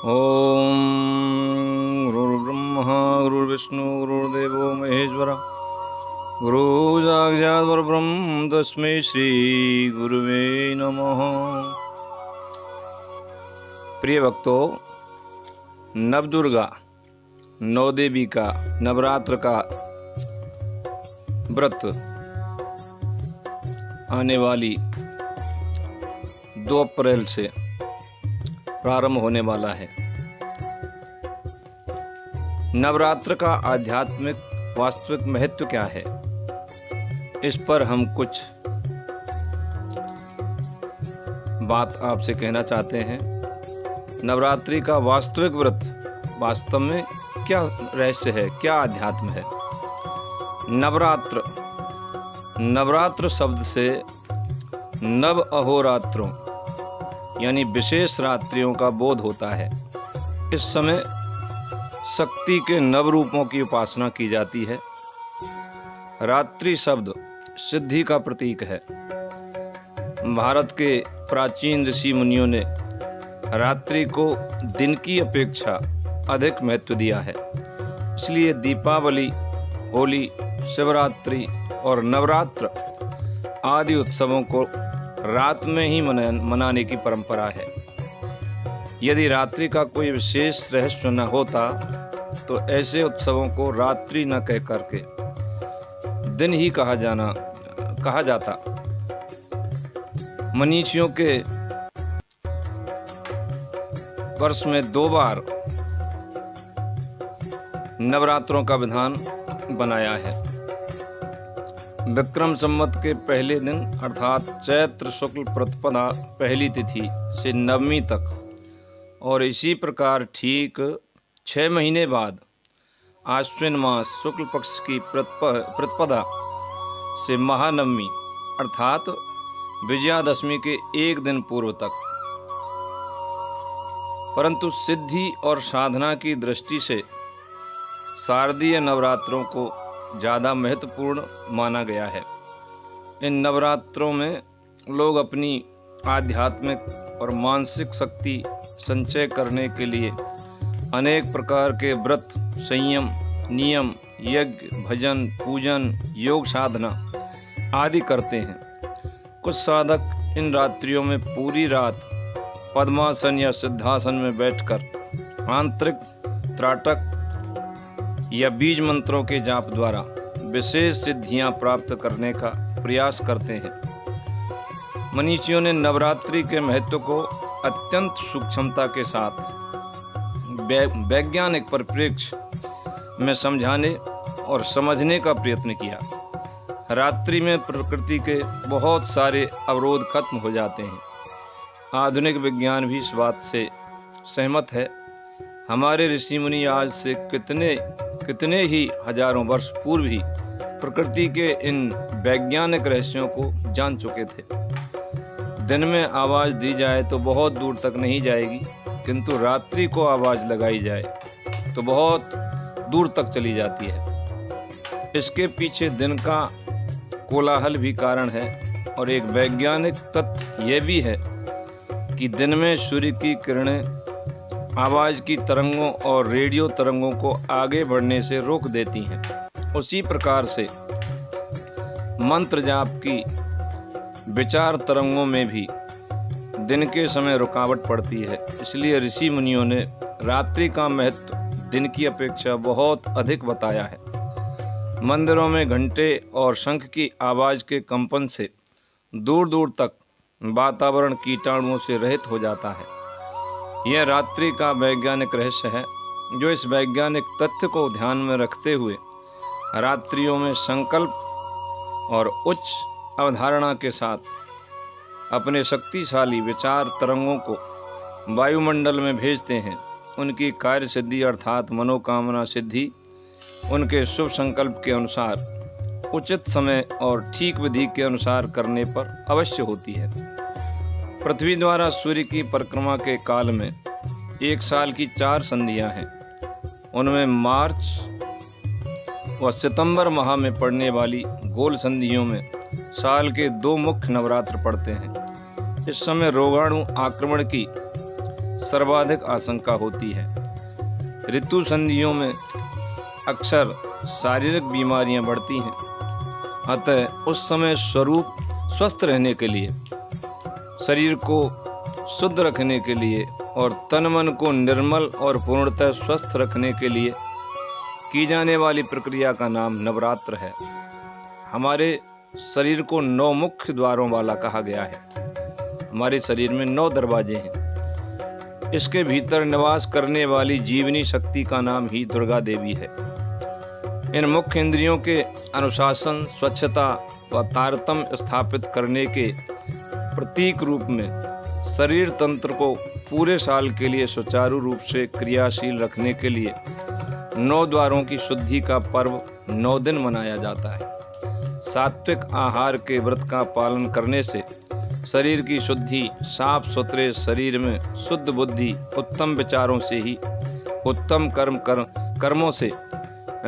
ओम गुरुर्ब्रह्मा गुरुर्विष्णु गुरुर्देवो महेश्वरा गुरु साक्षात् परब्रह्म तस्मै श्री गुरुवे नमः। प्रिय भक्तों, नवदुर्गा नौ देवी का नवरात्र का व्रत आने वाली 2 अप्रैल से प्रारंभ होने वाला है। नवरात्र का आध्यात्मिक वास्तविक महत्व क्या है, इस पर हम कुछ बात आपसे कहना चाहते हैं। नवरात्रि का वास्तविक व्रत वास्तव में क्या रहस्य है, क्या आध्यात्म है। नवरात्र शब्द से नव अहोरात्रों यानी विशेष रात्रियों का बोध होता है। इस समय शक्ति के नव रूपों की उपासना की जाती है। रात्रि शब्द सिद्धि का प्रतीक है। भारत के प्राचीन ऋषि मुनियों ने रात्रि को दिन की अपेक्षा अधिक महत्व दिया है। इसलिए दीपावली, होली, शिवरात्रि और नवरात्र आदि उत्सवों को रात में ही मनाने की परंपरा है। यदि रात्रि का कोई विशेष रहस्य न होता तो ऐसे उत्सवों को रात्रि न कह करके दिन ही कहा जाता। मनीषियों के वर्ष में 2 बार नवरात्रों का विधान बनाया है। विक्रम संवत के पहले दिन अर्थात चैत्र शुक्ल प्रतिपदा पहली तिथि से नवमी तक, और इसी प्रकार ठीक 6 महीने बाद आश्विन मास शुक्ल पक्ष की प्रतिपदा से महानवमी अर्थात विजयादशमी के 1 दिन पूर्व तक। परंतु सिद्धि और साधना की दृष्टि से शारदीय नवरात्रों को ज़्यादा महत्वपूर्ण माना गया है। इन नवरात्रों में लोग अपनी आध्यात्मिक और मानसिक शक्ति संचय करने के लिए अनेक प्रकार के व्रत, संयम, नियम, यज्ञ, भजन, पूजन, योग साधना आदि करते हैं। कुछ साधक इन रात्रियों में पूरी रात पद्मासन या सिद्धासन में बैठकर आंतरिक त्राटक या बीज मंत्रों के जाप द्वारा विशेष सिद्धियां प्राप्त करने का प्रयास करते हैं। मनीषियों ने नवरात्रि के महत्व को अत्यंत सूक्ष्मता के साथ वैज्ञानिक परिप्रेक्ष्य में समझाने और समझने का प्रयत्न किया। रात्रि में प्रकृति के बहुत सारे अवरोध खत्म हो जाते हैं। आधुनिक विज्ञान भी इस बात से सहमत है। हमारे ऋषि मुनि आज से कितने ही हजारों वर्ष पूर्व ही प्रकृति के इन वैज्ञानिक रहस्यों को जान चुके थे। दिन में आवाज़ दी जाए तो बहुत दूर तक नहीं जाएगी, किंतु रात्रि को आवाज़ लगाई जाए तो बहुत दूर तक चली जाती है। इसके पीछे दिन का कोलाहल भी कारण है, और एक वैज्ञानिक तथ्य यह भी है कि दिन में सूर्य की किरणें आवाज़ की तरंगों और रेडियो तरंगों को आगे बढ़ने से रोक देती हैं। उसी प्रकार से मंत्र जाप की विचार तरंगों में भी दिन के समय रुकावट पड़ती है। इसलिए ऋषि मुनियों ने रात्रि का महत्व दिन की अपेक्षा बहुत अधिक बताया है। मंदिरों में घंटे और शंख की आवाज़ के कंपन से दूर दूर तक वातावरण कीटाणुओं से रहित हो जाता है। यह रात्रि का वैज्ञानिक रहस्य है, जो इस वैज्ञानिक तथ्य को ध्यान में रखते हुए रात्रियों में संकल्प और उच्च अवधारणा के साथ अपने शक्तिशाली विचार तरंगों को वायुमंडल में भेजते हैं। उनकी कार्य सिद्धि अर्थात मनोकामना सिद्धि उनके शुभ संकल्प के अनुसार उचित समय और ठीक विधि के अनुसार करने पर अवश्य होती है। पृथ्वी द्वारा सूर्य की परिक्रमा के काल में 1 साल की 4 संधियां हैं। उनमें मार्च व सितंबर माह में पड़ने वाली गोल संधियों में साल के 2 मुख्य नवरात्र पड़ते हैं। इस समय रोगाणु आक्रमण की सर्वाधिक आशंका होती है। ऋतु संधियों में अक्सर शारीरिक बीमारियां बढ़ती हैं। अतः उस समय स्वरूप स्वस्थ रहने के लिए, शरीर को शुद्ध रखने के लिए और तन मन को निर्मल और पूर्णतः स्वस्थ रखने के लिए की जाने वाली प्रक्रिया का नाम नवरात्र है। हमारे शरीर को 9 मुख्य द्वारों वाला कहा गया है। हमारे शरीर में 9 दरवाजे हैं। इसके भीतर निवास करने वाली जीवनी शक्ति का नाम ही दुर्गा देवी है। इन मुख्य इंद्रियों के अनुशासन, स्वच्छता व तारतम्य स्थापित करने के प्रतीक रूप में शरीर तंत्र को पूरे साल के लिए सुचारू रूप से क्रियाशील रखने के लिए 9 द्वारों की शुद्धि का पर्व 9 दिन मनाया जाता है। सात्विक आहार के व्रत का पालन करने से शरीर की शुद्धि, साफ सुथरे शरीर में शुद्ध बुद्धि, उत्तम विचारों से ही उत्तम कर्मों से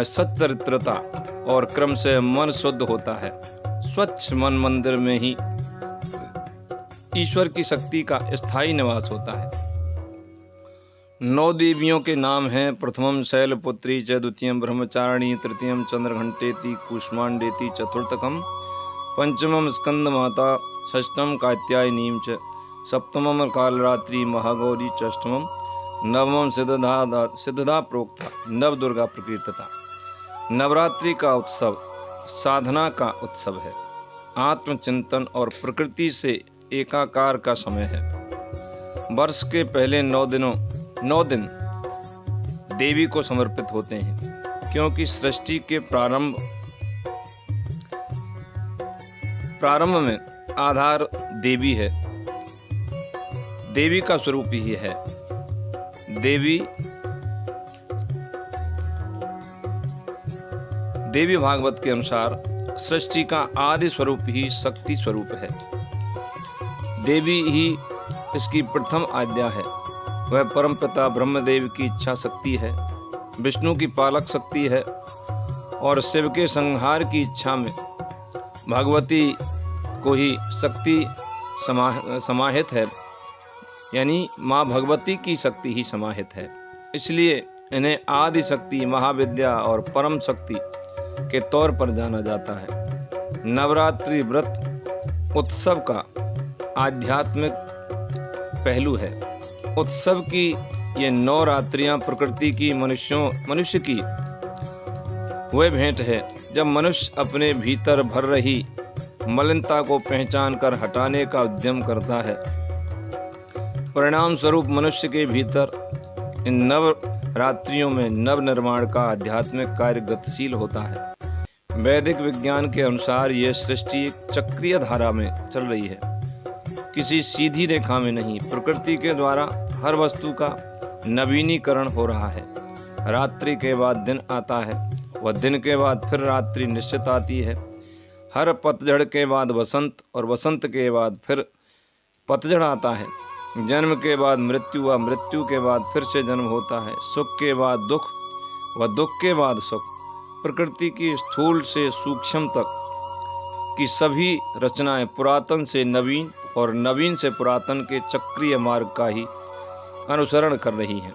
सच्चरित्रता और क्रम से मन शुद्ध होता है। स्वच्छ मन मंदिर में ही ईश्वर की शक्ति का स्थायी निवास होता है। 9 देवियों के नाम हैं: प्रथमम शैलपुत्री च, द्वितीयम ब्रह्मचारिणी, तृतीयम चंद्रघंटेति कूष्मांडेति, चतुर्थकम पंचमम स्कंद माता, षष्ठम कात्यायनीम च, सप्तमम कालरात्रि महागौरी च, अष्टमम नवमम सिद्धदा प्रोक्ता नव दुर्गा प्रकीर्तिता। नवरात्रि का उत्सव साधना का उत्सव है, आत्मचिंतन और प्रकृति से एकाकार का समय है। वर्ष के पहले 9 दिन देवी को समर्पित होते हैं, क्योंकि सृष्टि के प्रारंभ में आधार देवी है। देवी का स्वरूप ही है। देवी भागवत के अनुसार सृष्टि का आदि स्वरूप ही शक्ति स्वरूप है। देवी ही इसकी प्रथम आज्ञा है। वह परमपिता ब्रह्मदेव की इच्छा शक्ति है, विष्णु की पालक शक्ति है और शिव के संहार की इच्छा में भगवती को ही शक्ति समाहित है, यानी माँ भगवती की शक्ति ही समाहित है। इसलिए इन्हें आदि शक्ति, महाविद्या और परम शक्ति के तौर पर जाना जाता है। नवरात्रि व्रत उत्सव का आध्यात्मिक पहलू है। उत्सव की ये 9 रात्रियां प्रकृति की मनुष्य की वह भेंट है जब मनुष्य अपने भीतर भर रही मलिनता को पहचान कर हटाने का उद्यम करता है। परिणाम स्वरूप मनुष्य के भीतर इन नव रात्रियों में नव निर्माण का आध्यात्मिक कार्य गतिशील होता है। वैदिक विज्ञान के अनुसार यह सृष्टि एक चक्रीय धारा में चल रही है, किसी सीधी रेखा में नहीं। प्रकृति के द्वारा हर वस्तु का नवीनीकरण हो रहा है। रात्रि के बाद दिन आता है, वह दिन के बाद फिर रात्रि निश्चित आती है। हर पतझड़ के बाद वसंत और वसंत के बाद फिर पतझड़ आता है। जन्म के बाद मृत्यु व मृत्यु के बाद फिर से जन्म होता है। सुख के बाद दुख व दुख के बाद सुख। प्रकृति की स्थूल से सूक्ष्म तक की सभी रचनाएं पुरातन से नवीन और नवीन से पुरातन के चक्रीय मार्ग का ही अनुसरण कर रही हैं।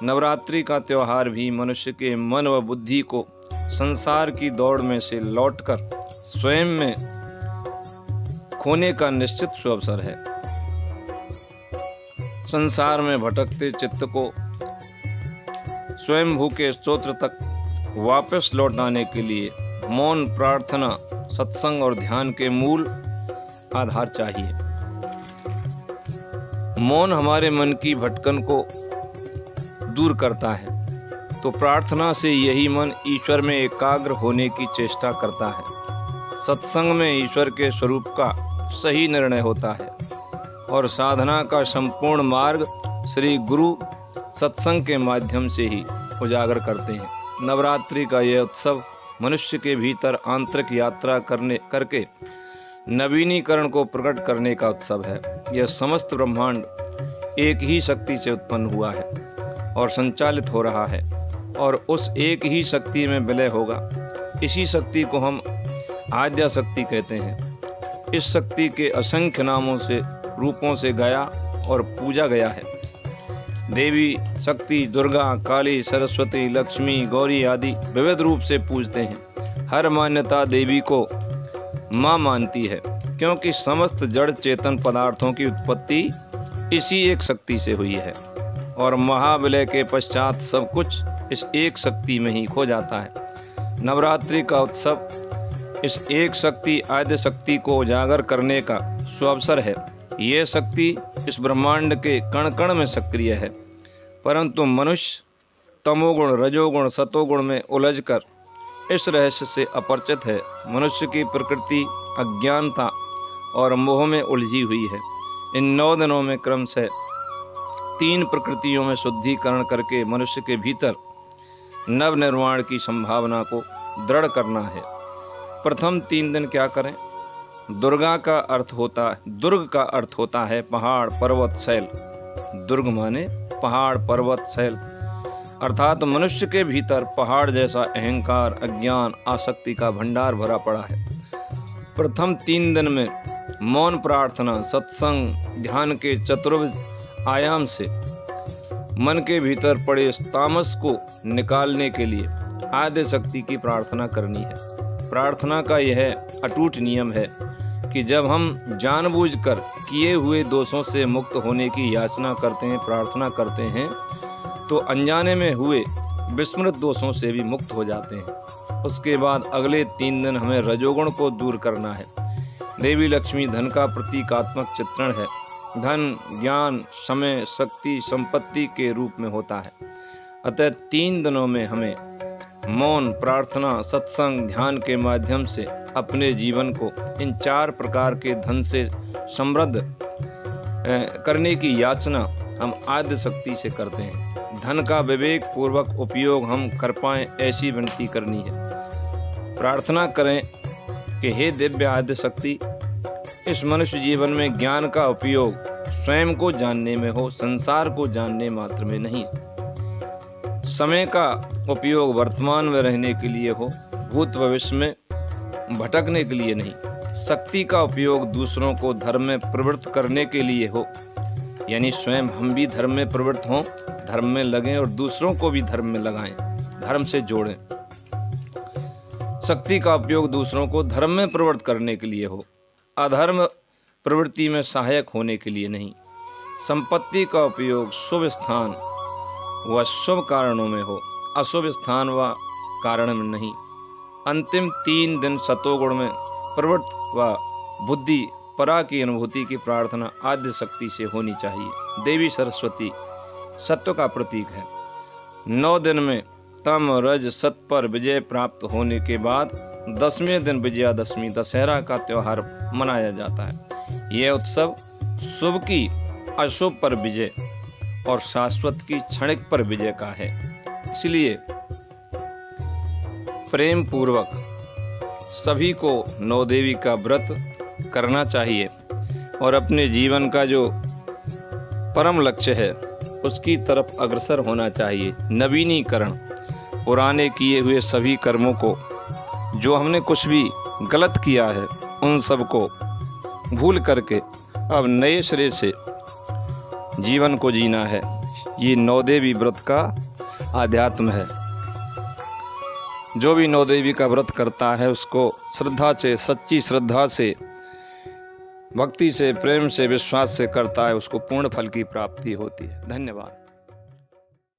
नवरात्रि का त्यौहार भी मनुष्य के मन व बुद्धि को संसार की दौड़ में से लौटकर स्वयं में खोने का निश्चित सुअवसर है। संसार में भटकते चित्त को स्वयंभू के स्तोत्र तक वापस लौटाने के लिए मौन, प्रार्थना, सत्संग और ध्यान के मूल आधार चाहिए। मौन हमारे मन की भटकन को दूर करता है, तो प्रार्थना से यही मन ईश्वर में एकाग्र होने की चेष्टा करता है। सत्संग में ईश्वर के स्वरूप का सही निर्णय होता है और साधना का संपूर्ण मार्ग श्री गुरु सत्संग के माध्यम से ही उजागर करते हैं। नवरात्रि का यह उत्सव मनुष्य के भीतर आंतरिक यात्रा करके नवीनीकरण को प्रकट करने का उत्सव है। यह समस्त ब्रह्मांड एक ही शक्ति से उत्पन्न हुआ है और संचालित हो रहा है और उस एक ही शक्ति में विलय होगा। इसी शक्ति को हम आद्या शक्ति कहते हैं। इस शक्ति के असंख्य नामों से, रूपों से गाया और पूजा गया है। देवी शक्ति दुर्गा, काली, सरस्वती, लक्ष्मी, गौरी आदि विविध रूप से पूजते हैं। हर मान्यता देवी को माँ मानती है, क्योंकि समस्त जड़ चेतन पदार्थों की उत्पत्ति इसी एक शक्ति से हुई है और महाविलय के पश्चात सब कुछ इस एक शक्ति में ही खो जाता है। नवरात्रि का उत्सव इस एक शक्ति आद्य शक्ति को उजागर करने का सुअवसर है। ये शक्ति इस ब्रह्मांड के कण कण में सक्रिय है, परंतु मनुष्य तमोगुण, रजोगुण, सतोगुण में उलझकर इस रहस्य से अपरिचित है। मनुष्य की प्रकृति अज्ञानता और मोह में उलझी हुई है। इन 9 दिनों में क्रमशः 3 प्रकृतियों में शुद्धिकरण करके मनुष्य के भीतर नव निर्माण की संभावना को दृढ़ करना है। प्रथम 3 दिन क्या करें? दुर्ग का अर्थ होता है पहाड़, पर्वत, शैल। दुर्ग माने पहाड़, पर्वत, शैल, अर्थात मनुष्य के भीतर पहाड़ जैसा अहंकार, अज्ञान, आसक्ति का भंडार भरा पड़ा है। प्रथम 3 दिन में मौन प्रार्थना, सत्संग, ध्यान के चतुर्भुज आयाम से मन के भीतर पड़े इस तामस को निकालने के लिए आद्य शक्ति की प्रार्थना करनी है। प्रार्थना का यह अटूट नियम है कि जब हम जानबूझकर किए हुए दोषों से मुक्त होने की याचना करते हैं, प्रार्थना करते हैं, तो अनजाने में हुए विस्मृत दोषों से भी मुक्त हो जाते हैं। उसके बाद अगले 3 दिन हमें रजोगुण को दूर करना है। देवी लक्ष्मी धन का प्रतीकात्मक चित्रण है। धन ज्ञान, समय, शक्ति, संपत्ति के रूप में होता है। अतः 3 दिनों में हमें मौन, प्रार्थना, सत्संग, ध्यान के माध्यम से अपने जीवन को इन 4 प्रकार के धन से समृद्ध करने की याचना हम आद्य शक्ति से करते हैं। धन का विवेक पूर्वक उपयोग हम कर पाएं, ऐसी विनती करनी है। प्रार्थना करें कि हे दिव्य आद्य शक्ति, इस मनुष्य जीवन में ज्ञान का उपयोग स्वयं को जानने में हो, संसार को जानने मात्र में नहीं। समय का उपयोग वर्तमान में रहने के लिए हो, भूत भविष्य में भटकने के लिए नहीं। शक्ति का उपयोग दूसरों को धर्म में प्रवृत्त करने के लिए हो, यानी स्वयं हम भी धर्म में प्रवृत्त हों, धर्म में लगें और दूसरों को भी धर्म में लगाएं, धर्म से जोड़ें। शक्ति का उपयोग दूसरों को धर्म में प्रवृत्त करने के लिए हो, अधर्म प्रवृत्ति में सहायक होने के लिए नहीं। संपत्ति का उपयोग शुभ स्थान व शुभ कारणों में हो, अशुभ स्थान व कारण में नहीं। अंतिम 3 दिन सतोगुण में प्रवृत्त व बुद्धि परा की अनुभूति की प्रार्थना आद्य शक्ति से होनी चाहिए। देवी सरस्वती सत्व का प्रतीक है। 9 दिन में तम रज सत पर विजय प्राप्त होने के बाद 10वें दिन विजयादशमी दशहरा का त्यौहार मनाया जाता है। यह उत्सव शुभ की अशुभ पर विजय और शाश्वत की क्षणिक पर विजय का है। इसलिए प्रेम पूर्वक सभी को नौ देवी का व्रत करना चाहिए और अपने जीवन का जो परम लक्ष्य है उसकी तरफ अग्रसर होना चाहिए। नवीनीकरण, पुराने किए हुए सभी कर्मों को, जो हमने कुछ भी गलत किया है उन सब को भूल करके अब नए सिरे से जीवन को जीना है। ये नौ देवी व्रत का आध्यात्म है। जो भी नौ देवी का व्रत करता है उसको श्रद्धा से, सच्ची श्रद्धा से, भक्ति से, प्रेम से, विश्वास से करता है, उसको पूर्ण फल की प्राप्ति होती है। धन्यवाद।